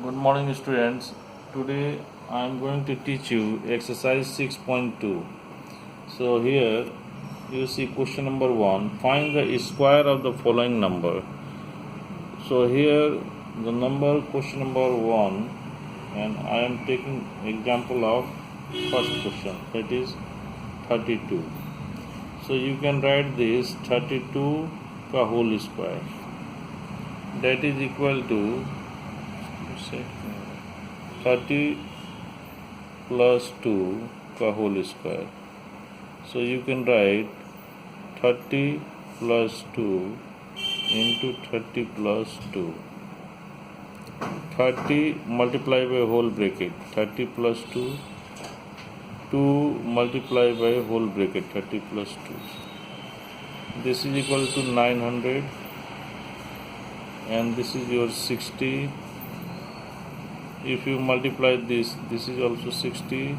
Good morning, students. Today I am going to teach you exercise 6.2. So, here you see question number 1. Find the square of the following number. So, here the number question number 1, and I am taking example of first question, that is 32. So, you can write this 32 ka whole square, that is equal to say 30 plus 2 ka whole square. So you can write 30 plus 2 into 30 plus 2. 30 multiplied by whole bracket, 30 plus 2, 2 multiplied by whole bracket, 30 plus 2. This is equal to 900, and this is your 60. If you multiply this is also 60,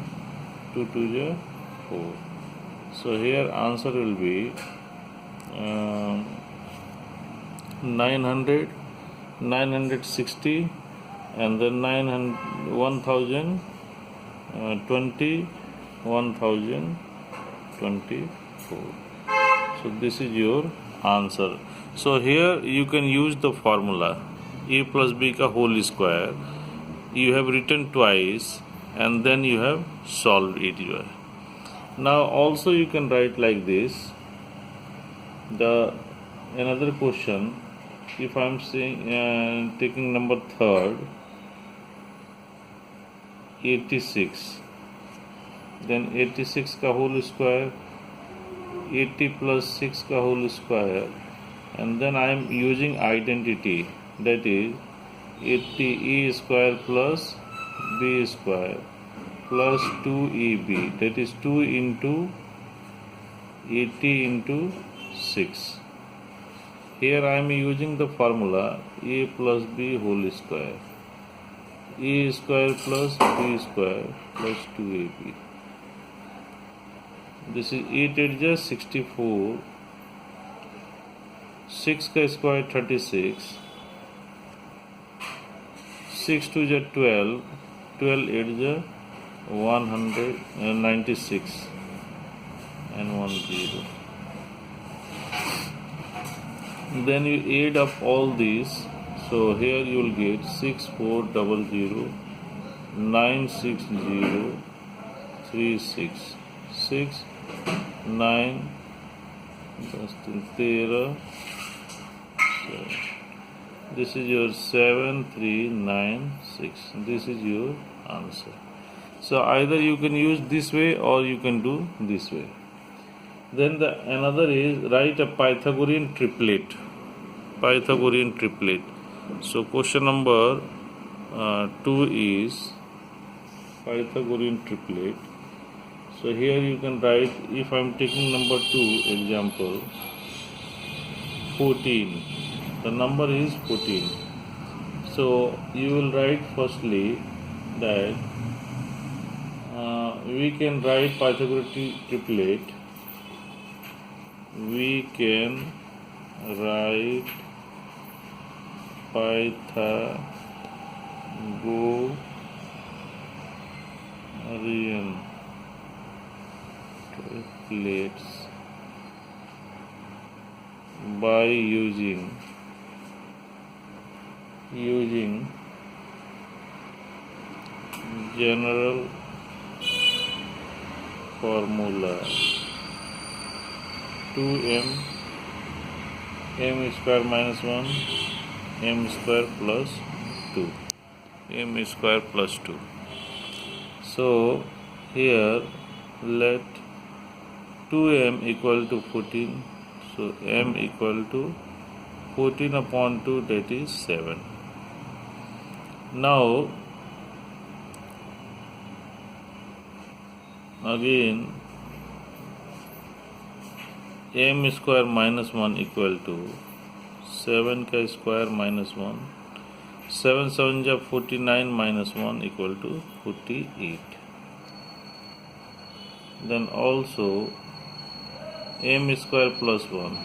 2 2 is 4. So here answer will be 900, 960, and then 900, 1020, 1024. So this is your answer. So here you can use the formula a plus b ka whole square. You have written twice and then you have solved it here. Now also you can write like this. The another question, if I am saying taking number third, 86, then 86 ka whole square, 80 plus 6 ka whole square, and then I am using identity, that is 80 a square plus b square plus 2ab, that is 2 into 80 into 6. Here I am using the formula a plus b whole square, a square plus b square plus 2ab. This is 8 8 64, 6 ka square 36, 6 2 is 12, 12 8 is 196, and 1 0. Then you add up all these. So here you will get 6400 960 36 6 9 13. This is your 7396. This is your answer. So either you can use this way or you can do this way. Then the another is write a Pythagorean triplet. Pythagorean triplet. So question number 2 is Pythagorean triplet. So here you can write, if I am taking number 2 example, 14. The number is 14. So you will write firstly that we can write Pythagorean triplet. We can write Pythagorean triplets by using general formula 2m m square minus 1 m square plus 2 m square plus 2. So here let 2m equal to 14. So m equal to 14 upon 2, that is 7. Now again m square minus 1 equal to 7 ka square minus 1. 7 7 ja 49 minus 1 equal to 48. Then also m square plus 1,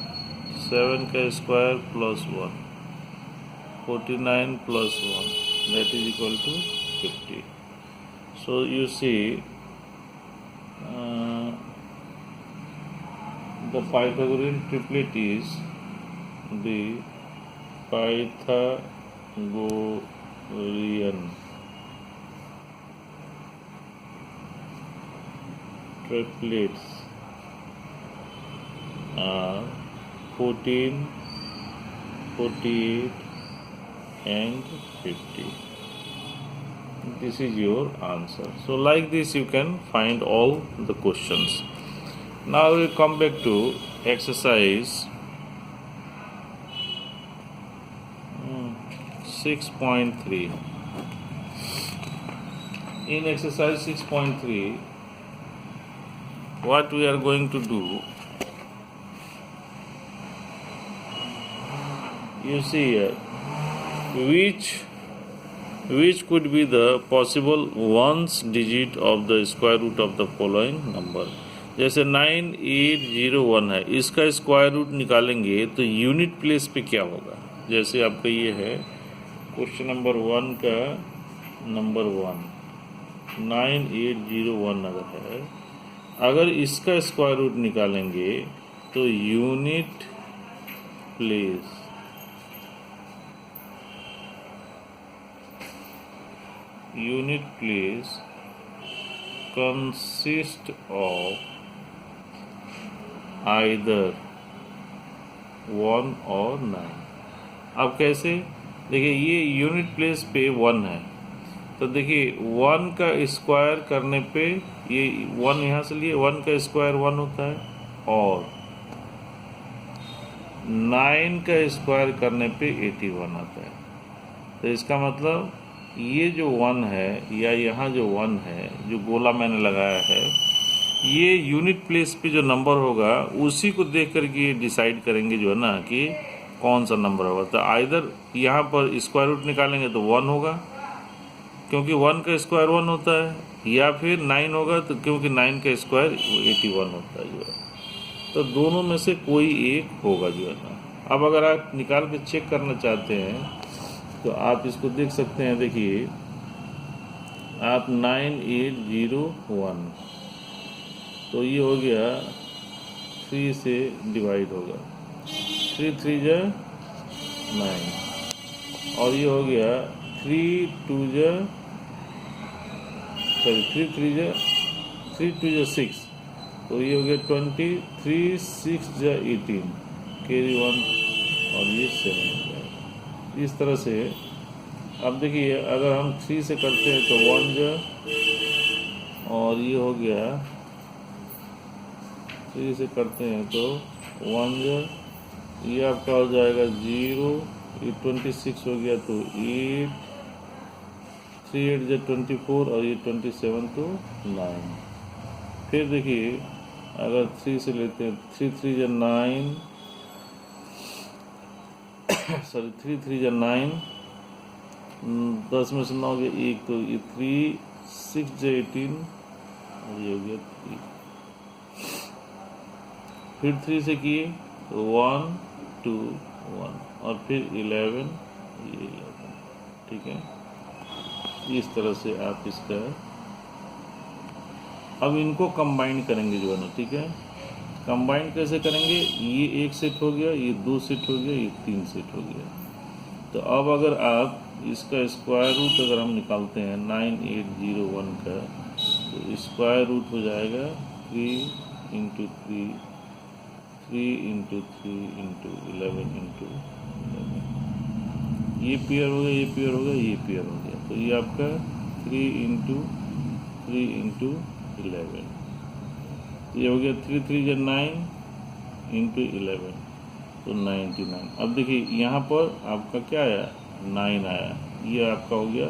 7 ka square plus 1, 49 plus 1. that is equal to 50. So you see the Pythagorean triplet is the Pythagorean triplets are 14, 48 and 50. This is your answer. So like this you can find all the questions. Now we come back to exercise 6.3. In exercise 6.3, what we are going to do, you see here, which could be the possible ones digit of the square root of the following number. जैसे 9801 है, इसका square root निकालेंगे तो unit place पे क्या होगा. जैसे आपका ये है क्वेश्चन नंबर 1 का नंबर 1 9801 अगर है, अगर इसका स्क्वायर रूट निकालेंगे तो unit place consist of either 1 और 9. अब कैसे देखिए, ये यूनिट प्लेस पे 1 है तो देखिए 1 का स्क्वायर करने पे ये 1 यहाँ से लिए 1 का स्क्वायर 1 होता है और 9 का स्क्वायर करने पे 81 आता है. तो इसका मतलब ये जो 1 है या यहाँ जो 1 है जो गोला मैंने लगाया है, ये यूनिट प्लेस पे जो नंबर होगा उसी को देख करके ये डिसाइड करेंगे जो है ना कि कौन सा नंबर होगा. तो आइदर यहाँ पर स्क्वायर रूट निकालेंगे तो 1 होगा क्योंकि 1 का स्क्वायर 1 होता है, या फिर 9 होगा तो क्योंकि 9 का स्क्वायर 81 होता है जो है. तो दोनों में से कोई एक होगा जो है ना. अब अगर आप निकाल के चेक करना चाहते हैं तो आप इसको देख सकते हैं. देखिए आप 9801 तो ये हो गया 3 से डिवाइड होगा, 3 3 जा 9 और ये हो गया 3 2 जा 6 तो ये हो गया 20, 3 6 जा 18 कैरी 1 और ये 7 हो गया. इस तरह से अब देखिए अगर हम 3 से करते हैं तो 1 जा और ये हो गया 3 से करते हैं तो 1 जा, ये आपका हो जाएगा 0, ये 26 हो गया तो 8, 3 8 जा 24 और ये 27 तो 9. फिर देखिए अगर 3 से लेते हैं 3 3 जा 9 सॉरी 3 3 जा 9, 10 में से 9 गया 1 तो ये 3 6 जा 18 और ये हो गया 3. फिर 3 से किए तो 1 2 1 और फिर 11 ये 11. ठीक है, इस तरह से आप इसका अब इनको कंबाइन करेंगे जो है ना. ठीक है, कंबाइन कैसे करेंगे, ये 1 सेट हो गया, ये 2 सेट हो गया, ये 3 सेट हो गया. तो अब अगर आप इसका स्क्वायर रूट अगर हम निकालते हैं 9801 का तो स्क्वायर रूट हो जाएगा 3 इंटू 3 3 इंटू 3 इंटू 11 इंटू 11. ये पेयर हो गया, ये पेयर हो गया, ये पेयर हो गया. तो ये आपका 3 इंटू 3 इंटू 11 ये हो गया 3 3 जा 9 इंटू 11 तो 99. अब देखिए यहाँ पर आपका क्या आया 9 आया. ये आपका हो गया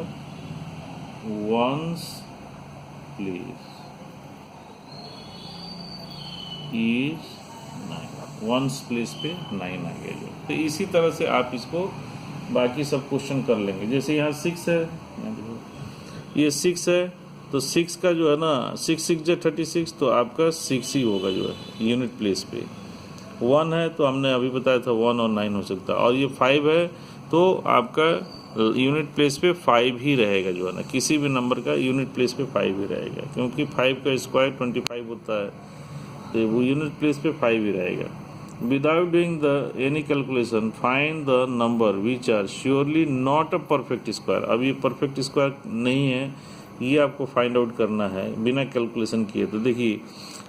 ones place is 9, ones place पे 9 आ गया जो. तो इसी तरह से आप इसको बाकी सब क्वेश्चन कर लेंगे. जैसे यहाँ 6 है, ये 6 है तो 6 का जो है ना 6 6 जा 36 तो आपका 6 ही होगा जो है यूनिट प्लेस पे. 1 है तो हमने अभी बताया था 1 और 9 हो सकता है. और ये 5 है तो आपका यूनिट प्लेस पे 5 ही रहेगा जो है ना, किसी भी नंबर का यूनिट प्लेस पे 5 ही रहेगा, क्योंकि 5 का स्क्वायर 25 होता है, तो वो यूनिट प्लेस पे 5 ही रहेगा। Without doing the any calculation find the number which are surely not a perfect square. अब ये परफेक्ट स्क्वायर नहीं है, ये आपको फाइंड आउट करना है बिना कैलकुलेशन किए। तो देखिए,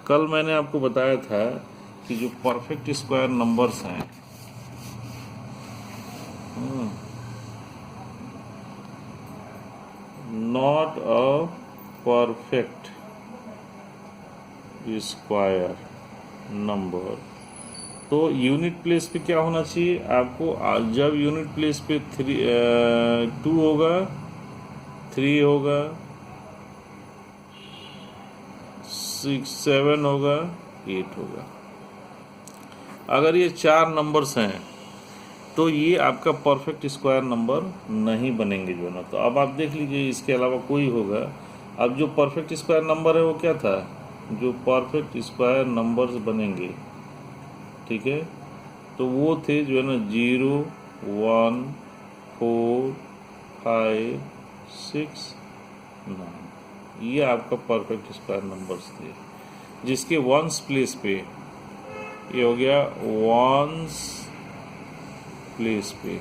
कल मैंने आपको बताया था कि जो परफेक्ट स्क्वायर नंबर्स हैं, not a perfect square number, तो यूनिट प्लेस पे क्या होना चाहिए आपको? जब यूनिट प्लेस पे 2 होगा, 3 होगा, 6 7 होगा, 8 होगा। अगर ये 4 नंबर्स हैं तो ये आपका परफेक्ट स्क्वायर नंबर नहीं बनेंगे जो ना। तो अब आप देख लीजिए, इसके अलावा कोई होगा। अब जो परफेक्ट स्क्वायर नंबर है वो क्या था? जो परफेक्ट स्क्वायर नंबर्स बनेंगे, ठीक है, तो वो थे जो है ना 0 1 4 5 6 9। ये आपका परफेक्ट स्क्वायर नंबर्स थे, जिसके वंस प्लेस पे ये हो गया वंस प्लेस पे।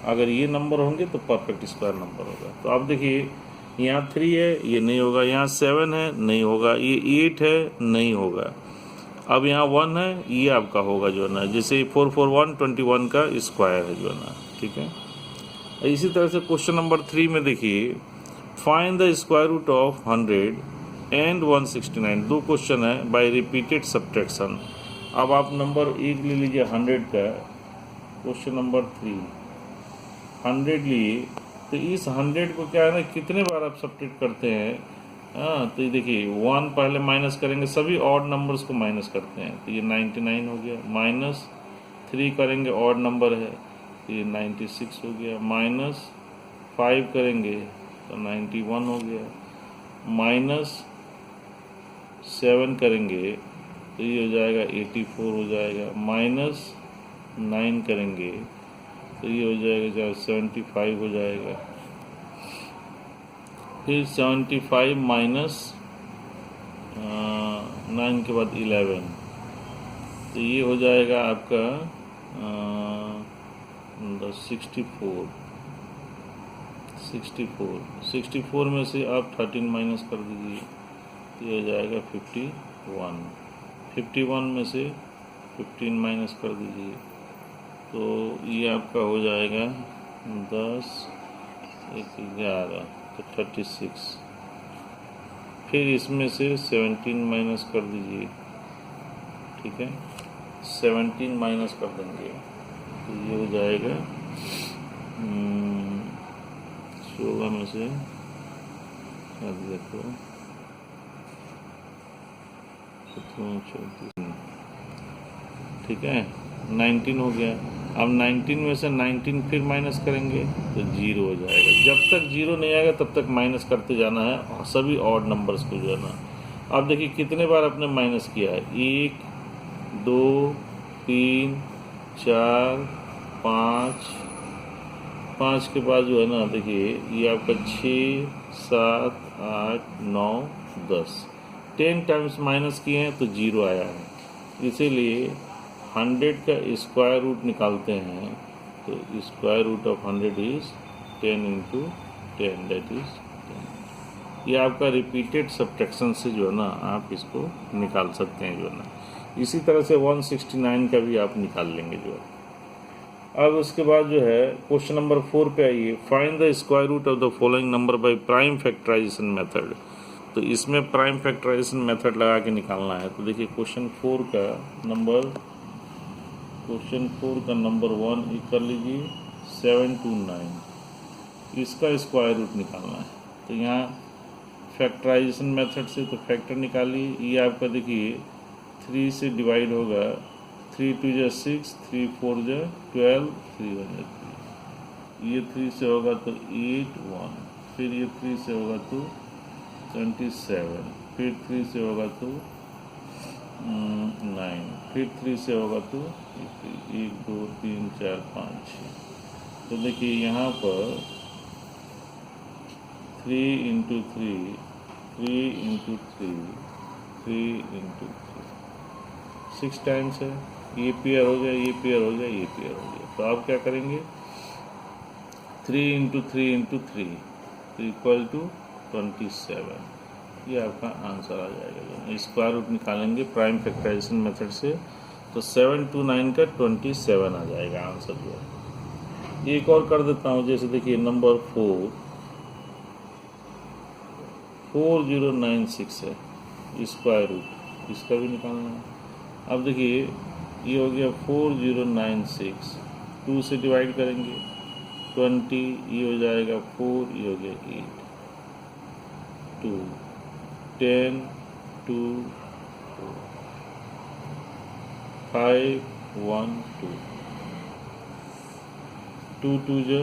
अगर ये नंबर होंगे तो परफेक्ट स्क्वायर नंबर होगा। तो आप देखिए, यहाँ 3 है, ये नहीं होगा। यहाँ 7 है, नहीं होगा। ये 8 है, नहीं होगा। अब यहाँ 1 है, ये आपका होगा जो है ना, जैसे 4 4 1 21 का स्क्वायर है जो है ना, ठीक है। इसी तरह से क्वेश्चन नंबर 3 में देखिए, find the square root of 100 and 169। 2 question है बाय रिपीटेड सब्ट्रैक्शन। अब आप नंबर 1 ले लीजिए 100 का, क्वेश्चन नंबर 3 100 लिए, तो इस 100 को क्या है ना, कितने बार आप सब्ट्रैक्ट करते हैं? हाँ, तो ये देखिए 1 पहले माइनस करेंगे, सभी ऑड नंबर्स को माइनस करते हैं, तो ये 99 हो गया। माइनस 3 करेंगे, ऑड नंबर है, तो ये 96 हो गया। माइनस 5 करेंगे तो 91 हो गया। माइनस 7 करेंगे तो ये हो जाएगा 84 हो जाएगा। माइनस 9 करेंगे तो ये हो जाएगा 75 हो जाएगा। फिर 75 माइनस 9 के बाद 11, तो ये हो जाएगा आपका 64। 64 में से आप 13 माइनस कर दीजिए, तो ये हो जाएगा 51। 51 में से 15 माइनस कर दीजिए, तो ये आपका हो जाएगा 10 1 11, तो 36। फिर इसमें से 17 माइनस कर दीजिए, ठीक है, 17 माइनस कर देंगे, तो ये हो जाएगा 16 में से, अब देखो, 34, ठीक है, 19 हो गया। अब 19 में से 19 फिर माइनस करेंगे तो 0 हो जाएगा। जब तक 0 नहीं आएगा तब तक माइनस करते जाना है, और सभी ऑड नंबर्स को जो है ना। अब देखिए कितने बार आपने माइनस किया है, 1 2 3 4 5। 5 के बाद जो है ना, देखिए ये आपका 6 7 8 9 10। 10 टाइम्स माइनस किए हैं तो 0 आया है। इसीलिए 100 का स्क्वायर रूट निकालते हैं, तो square root of 100 is 10 into 10, that is 10। ये आपका रिपीटेड सब्ट्रैक्शन से जो है ना आप इसको निकाल सकते हैं जो है ना। इसी तरह से 169 का भी आप निकाल लेंगे जो है। अब उसके बाद जो है क्वेश्चन नंबर 4 पे आइए, find the square root of the following number by prime factorisation method. तो इसमें प्राइम फैक्टराइजेशन मेथड लगा के निकालना है। तो देखिए क्वेश्चन 4 का नंबर 1 ये कर लीजिए 729, इसका स्क्वायर रूट निकालना है। तो यहाँ फैक्टराइजेशन मेथड से तो फैक्टर निकालिए। ये आपका देखिए 3 से डिवाइड होगा, 3 2 जा 6, 3 4 जा 12, 3 1 जा 3। ये 3 से होगा तो 8 1, फिर ये 3 से होगा तो 27, फिर 3 से होगा तो 9, फिर 3 से होगा तो 1 2 3 4 5 6। तो देखिए यहाँ पर 3 इंटू 3 इंटू 3 6 टाइम्स है। ये पेयर हो जाए, ये पेयर हो जाए, ये पेयर हो जाए। तो आप क्या करेंगे, 3 इंटू 3 तो इक्वल टू 27। ये आपका आंसर आ जाएगा। स्क्वायर रूट निकालेंगे प्राइम फैक्टराइजेशन मेथड से, तो 7 2 9 का 27 आ जाएगा आंसर जो है। एक और कर देता हूँ, जैसे देखिए नंबर 4096 है, स्क्वायर रूट इसका भी निकालना है। अब देखिए ये हो गया 4096, 2 से डिवाइड करेंगे 20, ये हो जाएगा 4, ये हो गया 8, 2 10 2 5 1 2 2 2 जो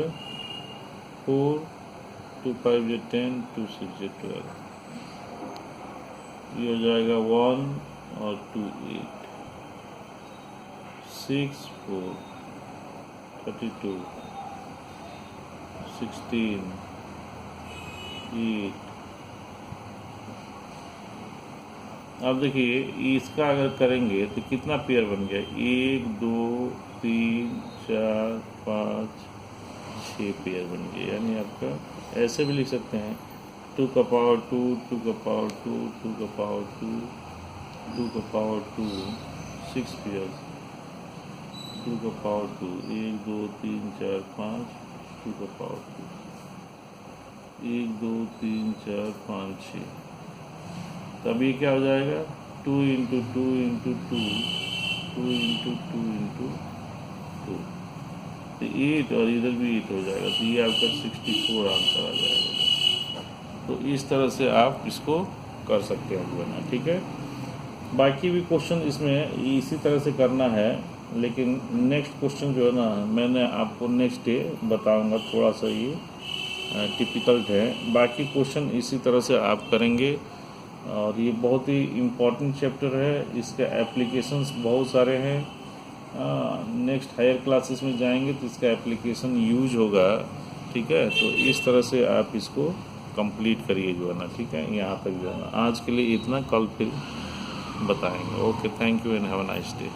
4, 2 5 जो 10, 2 6 जो 12, ये हो जाएगा 1 और 2 8, 6 4 32 16 8। अब देखिए इसका अगर करेंगे तो कितना पेयर बन गया, 1 2 3 4 5 6 पेयर बन गए। यानी आपका ऐसे भी लिख सकते हैं 2 का पावर 2 2 का पावर 2 2 का पावर 2 2 का पावर 2 6 पेयर, 2 का पावर 2 1 2 3 4 5 2 का पावर 2 1 2 3 4 5 6। तब ये क्या हो जाएगा, 2 इंटू 2 इंटू 2 2 इंटू 2 इंटू 2, तो 8 और इधर भी 8 हो जाएगा। तो ये आपका 64 आंसर आ जाएगा। तो इस तरह से आप इसको कर सकते हैं जो है ना, ठीक है। बाकी भी क्वेश्चन इसमें इसी तरह से करना है, लेकिन नेक्स्ट क्वेश्चन जो है ना मैंने आपको नेक्स्ट डे बताऊंगा। थोड़ा सा ये टिपिकल है, बाकी क्वेश्चन इसी तरह से आप करेंगे। और ये बहुत ही इम्पोर्टेंट चैप्टर है, इसके एप्लीकेशंस बहुत सारे हैं। नेक्स्ट हायर क्लासेस में जाएंगे तो इसका एप्लीकेशन यूज होगा, ठीक है। तो इस तरह से आप इसको कंप्लीट करिए जो है ना, ठीक है। यहाँ तक जो है ना, आज के लिए इतना, कल फिर बताएंगे। Okay, thank you and have a nice day.